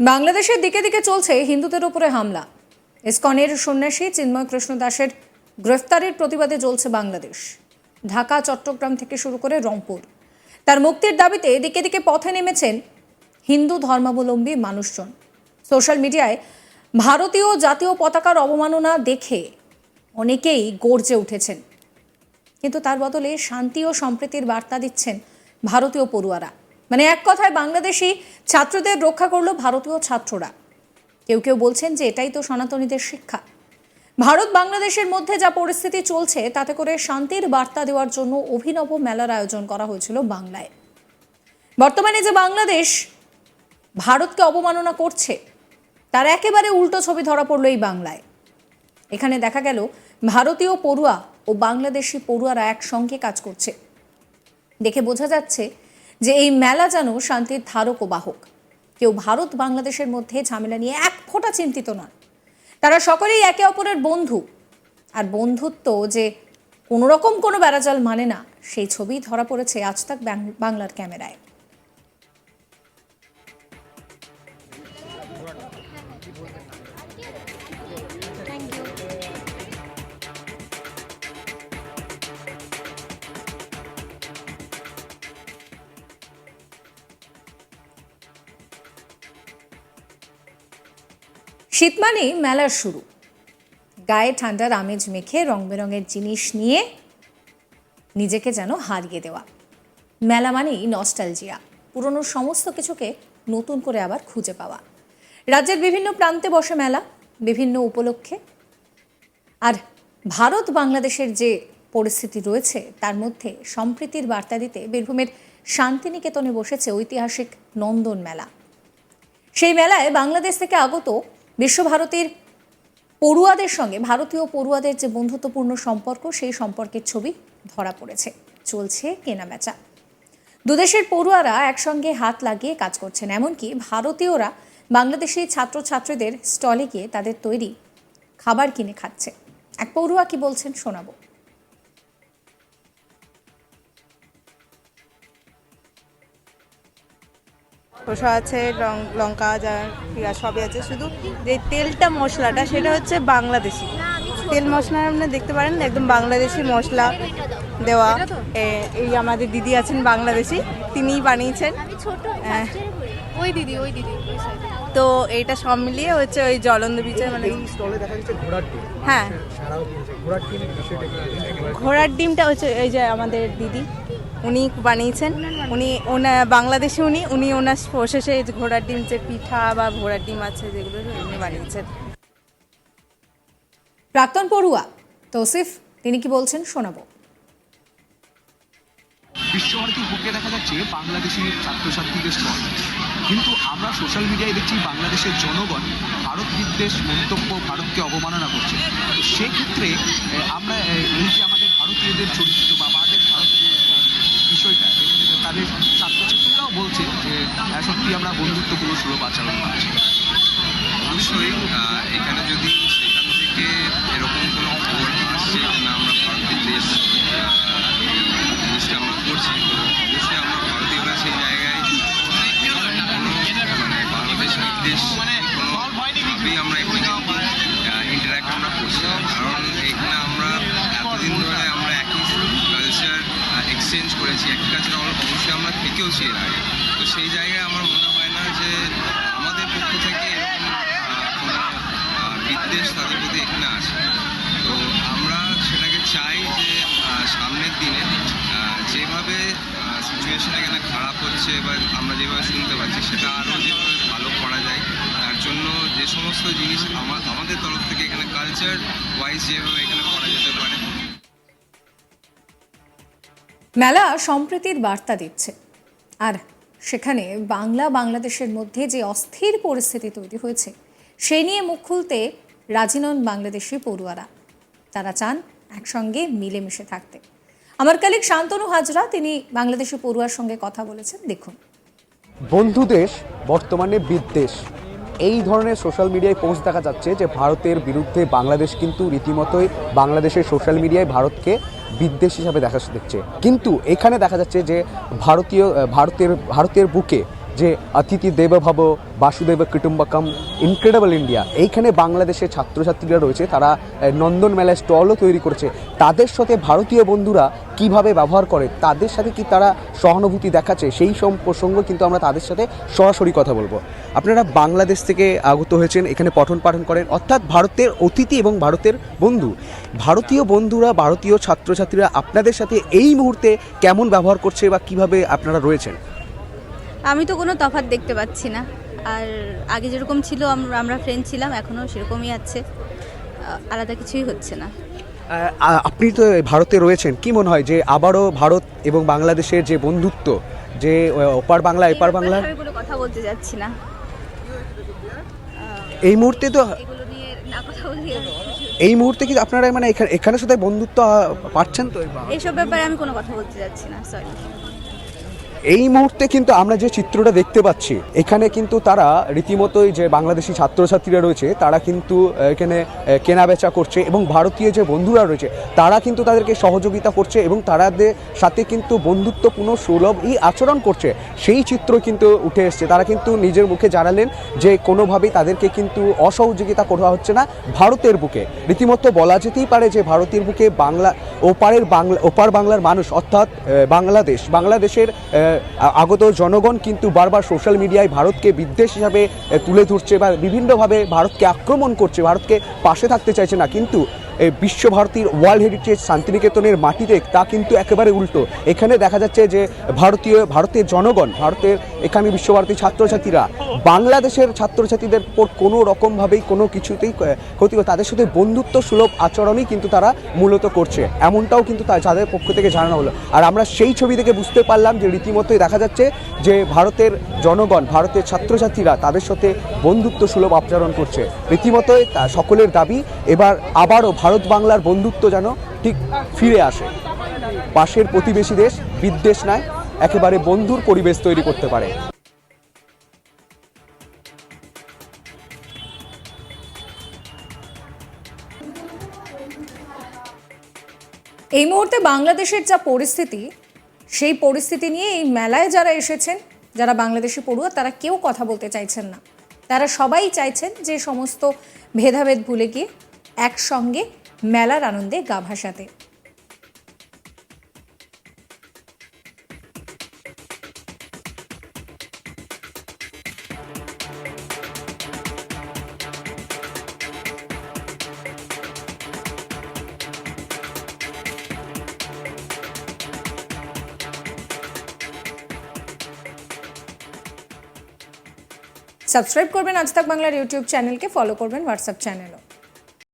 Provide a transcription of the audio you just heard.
বাংলাদেশের দিকে দিকে চলছে হিন্দুদের উপরে হামলা। ইসকনের সন্ন্যাসী চিন্ময় কৃষ্ণ দাসের গ্রেফতারের প্রতিবাদে চলছে বাংলাদেশ। ঢাকা, চট্টগ্রাম থেকে শুরু করে রংপুর। তার মুক্তির দাবিতে দিকে দিকে পথে নেমেছেন হিন্দু ধর্মাবলম্বী মানুষজন। সোশ্যাল মিডিয়ায় ভারতীয় জাতীয় পতাকার অবমাননা দেখে অনেকেই গর্জে উঠেছেন, কিন্তু তার বদলে শান্তি ও সম্প্রীতির বার্তা দিচ্ছেন ভারতীয় পড়ুয়ারা। মানে এক কথায় বাংলাদেশি ছাত্রদের রক্ষা করলো ভারতীয় ছাত্ররা। কেউ কেউ বলছেন যে এটাই তো সনাতনীদের শিক্ষা। ভারত বাংলাদেশের মধ্যে যা পরিস্থিতি চলছে তাতে করে শান্তির বার্তা দেওয়ার জন্য অভিনব মেলার আয়োজন করা হয়েছিল বাংলায়। বর্তমানে যে বাংলাদেশ ভারতকে অবমাননা করছে তার একেবারে উল্টো ছবি ধরা পড়লো এই বাংলায়। এখানে দেখা গেল ভারতীয় পড়ুয়া ও বাংলাদেশি পড়ুয়ারা একসঙ্গে কাজ করছে। দেখে বোঝা যাচ্ছে যে এই মেলা যেন শান্তির ধারক ও বাহক। কেউ ভারত বাংলাদেশের মধ্যে ঝামেলা নিয়ে এক ফোঁটা চিন্তিত নন। তারা সকলেই একে অপরের বন্ধু, আর বন্ধুত্ব যে কোনো রকম কোনো বেড়াজাল মানে না, সেই ছবি ধরা পড়েছে আজ তাক বাংলার ক্যামেরায়। শীত মানেই মেলার শুরু। গায়ে ঠান্ডার আমেজ মেখে রং বেরঙের জিনিস নিয়ে নিজেকে যেন হারিয়ে দেওয়া। মেলা মানেই নস্টালজিয়া, পুরনো সমস্ত কিছুকে নতুন করে আবার খুঁজে পাওয়া। রাজ্যের বিভিন্ন প্রান্তে বসে মেলা বিভিন্ন উপলক্ষে। আর ভারত বাংলাদেশের যে পরিস্থিতি রয়েছে তার মধ্যে সম্প্রীতির বার্তা দিতে বীরভূমের শান্তিনিকেতনে বসেছে ঐতিহাসিক নন্দন মেলা। সেই মেলায় বাংলাদেশ থেকে আগত বিশ্বভারতীর পড়ুয়াদের সঙ্গে ভারতীয় পড়ুয়াদের যে বন্ধুত্বপূর্ণ সম্পর্ক, সেই সম্পর্কের ছবি ধরা পড়েছে। চলছে কেনাবেচা। দুদেশের পড়ুয়ারা একসঙ্গে হাত লাগিয়ে কাজ করছেন। এমনকি ভারতীয়রা বাংলাদেশি ছাত্রছাত্রীদের স্টলে গিয়ে তাদের তৈরি খাবার কিনে খাচ্ছে। এক পড়ুয়া কি বলছেন শোনাবো। শসা আছে, লঙ্কা, যা পেঁয়াজ সবই আছে। শুধু যে তেলটা মশলাটা সেটা হচ্ছে বাংলাদেশি তেল মশলা, আপনি দেখতে পারেন একদম বাংলাদেশি মশলা দেওয়া। এই আমাদের দিদি আছেন বাংলাদেশি, তিনিই বানিয়েছেন। ওই দিদি তো এইটা সব মিলিয়ে হচ্ছে ওই জলন্দ বীজের মানে হ্যাঁ, ঘোড়ার ডিমটা হচ্ছে এই যে আমাদের দিদি উনি বানিয়েছেন। উনি বাংলাদেশে উনি ওনার প্রসেসে ঘোড়ার ডিম যে পিঠা বা ঘোড়ার ডিম আছে যেগুলো উনি বানিয়েছেন। প্রাক্তন পড়ুয়া তৌসিফ তিনি কি বলছেন শোনাবো। বিশ্বভারতীর বুকে দেখা যাচ্ছে বাংলাদেশি ছাত্রছাত্রীদের স্টল, কিন্তু আমরা সোশ্যাল মিডিয়ায় দেখছি বাংলাদেশের জনগণ ভারত বিদ্বেষ মন্তব্য, ভারতকে অবমাননা করছে। সেক্ষেত্রে আমরা এই যে আমাদের ভারতীয়দের চরিত্র বা আমাদের ভারতীয় বিষয়টা, তাদের ছাত্রছাত্রীরাও বলছে যে সত্যি আমরা বন্ধুত্বপূর্ণ সুলভ আচরণ পাচ্ছি। অবশ্যই এখানে যদি সেখান থেকে এরকম কোনো খবর আসছে যে না আমরা ভারত বিদ্বেষ জিনিসটা আমরা করছি, তো অবশ্যই আমরা ভারতীয়রা সেই জায়গায় কোনো মানে বাংলাদেশ বিদ্বেষ কোনোভাবেই আমরা এখানে ইন্টারাক্ট আমরা করছি না। কারণ এখানে আমরা এতদিন ধরে আমরা একই কালচার এক্সচেঞ্জ করেছি, একই কালচার অবশ্যই আমরা থেকেওছি এর আগে। তো সেই জায়গায় আমার মনে হয় না যে আমাদের পক্ষ থেকে এরকম কোনো বিদ্বেষ তাদের প্রতি এখানে আসে। তো আমরা সেটাকে চাই যে সামনের দিনে যেভাবে সিচুয়েশন এখানে খারাপ হচ্ছে বা আমরা যেভাবে শুনতে পাচ্ছি সেটা আরও যেভাবে ভালো করা যায়, তার জন্য যে সমস্ত জিনিস আমাদের তরফ থেকে এখানে কালচার ওয়াইজ যেভাবে এখানে করা যেতে পারে। মেলা সম্প্রীতির বার্তা দিচ্ছে, আর সেখানে বাংলাদেশের মধ্যে যে অস্থির পরিস্থিতি তৈরি হয়েছে সেই নিয়ে মুখ খুলতে রাজি নন বাংলাদেশি পড়ুয়ারা। তারা চান একসঙ্গে মিলেমিশে থাকতে। আমার কালিক শান্তনু হাজরা তিনি বাংলাদেশি পড়ুয়ার সঙ্গে কথা বলেছেন, দেখুন। বন্ধু দেশ বর্তমানে বিদ্বেষ, এই ধরনের সোশ্যাল মিডিয়ায় পোস্ট দেখা যাচ্ছে যে ভারতের বিরুদ্ধে বাংলাদেশ কিন্তু রীতিমতোই বাংলাদেশের সোশ্যাল মিডিয়ায় ভারতকে বিদ্বেষ হিসাবে দেখছে। কিন্তু এখানে দেখা যাচ্ছে যে ভারতের বুকে যে অতিথি দেব ভব বাসুদেব কুটুম্বকম ইনক্রেডিবল ইন্ডিয়া, এইখানে বাংলাদেশের ছাত্রছাত্রীরা রয়েছে, তারা নন্দন মেলায় স্টলও তৈরি করেছে। তাদের সাথে ভারতীয় বন্ধুরা কিভাবে ব্যবহার করে, তাদের সাথে কি তারা সহানুভূতি দেখাচ্ছে, সেই সব প্রসঙ্গ কিন্তু আমরা তাদের সাথে সরাসরি কথা বলবো। আপনারা বাংলাদেশ থেকে আগত হয়েছেন, এখানে পঠন পাঠন করেন, অর্থাৎ ভারতের অতিথি এবং ভারতের বন্ধু। ভারতীয় বন্ধুরা, ভারতীয় ছাত্রছাত্রীরা আপনাদের সাথে এই মুহূর্তে কেমন ব্যবহার করছে বা কিভাবে আপনারা রয়েছেন? আমি তো কোনো তফাৎ দেখতে পাচ্ছি না। আর আগে যেরকম ছিল আমরা ফ্রেন্ড ছিলাম, এখনও সেরকমই আছে, আলাদা কিছুই হচ্ছে না। আপনি তো ভারতে রয়েছেন, কি মনে হয় যে আবারও ভারত এবং বাংলাদেশের যে বন্ধুত্ব, যে ওপার বাংলা এপার বাংলা, আমি কোনো কথা বলতে যাচ্ছি না, এই মুহূর্তে তো এগুলো নিয়ে না কথা বলি। এই মুহূর্তে কি আপনারা মানে এখানে সাথে বন্ধুত্ব পাচ্ছেন তো? এইসব ব্যাপারে আমি কোনো কথা বলতে যাচ্ছি না, সরি। এই মুহূর্তে কিন্তু আমরা যে চিত্রটা দেখতে পাচ্ছি, এখানে কিন্তু তারা রীতিমতোই যে বাংলাদেশি ছাত্রছাত্রীরা রয়েছে তারা কিন্তু এখানে কেনা বেচা করছে, এবং ভারতীয় যে বন্ধুরা রয়েছে তারা কিন্তু তাদেরকে সহযোগিতা করছে এবং তাদের সাথে কিন্তু বন্ধুত্বপূর্ণ সুলভ এই আচরণ করছে। সেই চিত্র কিন্তু উঠে এসছে। তারা কিন্তু নিজের মুখে জানালেন যে কোনোভাবেই তাদেরকে কিন্তু অসহযোগিতা করা হচ্ছে না ভারতের বুকে। রীতিমতো বলা যেতেই পারে যে ভারতের বুকে ওপার বাংলার মানুষ, অর্থাৎ বাংলাদেশের আগত জনগণ কিন্তু বারবার সোশ্যাল মিডিয়ায় ভারতকে বিদ্বেষ হিসাবে তুলে ধরছে বা বিভিন্নভাবে ভারতকে আক্রমণ করছে, ভারতকে পাশে থাকতে চাইছে না। কিন্তু বিশ্বভারতীর ওয়ার্ল্ড হেরিটেজ শান্তিনিকেতনের মাটিতে তা কিন্তু একেবারে উল্টো। এখানে দেখা যাচ্ছে যে ভারতের জনগণ, এখানে বিশ্বভারতীর ছাত্রছাত্রীরা বাংলাদেশের ছাত্রছাত্রীদের উপর কোনো রকমভাবেই কোনো কিছুতেই ক্ষতি করে, তাদের সাথে বন্ধুত্ব সুলভ আচরণই কিন্তু তারা মূলত করছে, এমনটাও কিন্তু তাদের পক্ষ থেকে জানানো হলো। আর আমরা সেই ছবি থেকে বুঝতে পারলাম যে রীতিমতোই দেখা যাচ্ছে যে ভারতের জনগণ, ভারতের ছাত্রছাত্রীরা তাদের সাথে বন্ধুত্ব সুলভ আচরণ করছে। রীতিমতোই সকলের দাবি এবার আবারও ভারত বাংলার বন্ধুত্ব যেন ঠিক ফিরে আসে, পাশের প্রতিবেশী দেশ বিদ্বেষ নয়, একেবারে বন্ধুর পরিবেশ তৈরি করতে পারে। এই মুহূর্তে বাংলাদেশের যা পরিস্থিতি, সেই পরিস্থিতি নিয়ে এই মেলায় যারা এসেছেন, যারা বাংলাদেশি পড়ুয়া, তারা কেউ কথা বলতে চাইছেন না। তারা সবাই চাইছেন যে সমস্ত ভেদাভেদ ভুলে গিয়ে একসঙ্গে মেলার আনন্দে গা ভাসাতে। সাবস্ক্রাইব করবেন আজ তাক বাংলার ইউটিউব চ্যানেলকে, ফলো করবেন হোয়াটসঅ্যাপ চ্যানেলও।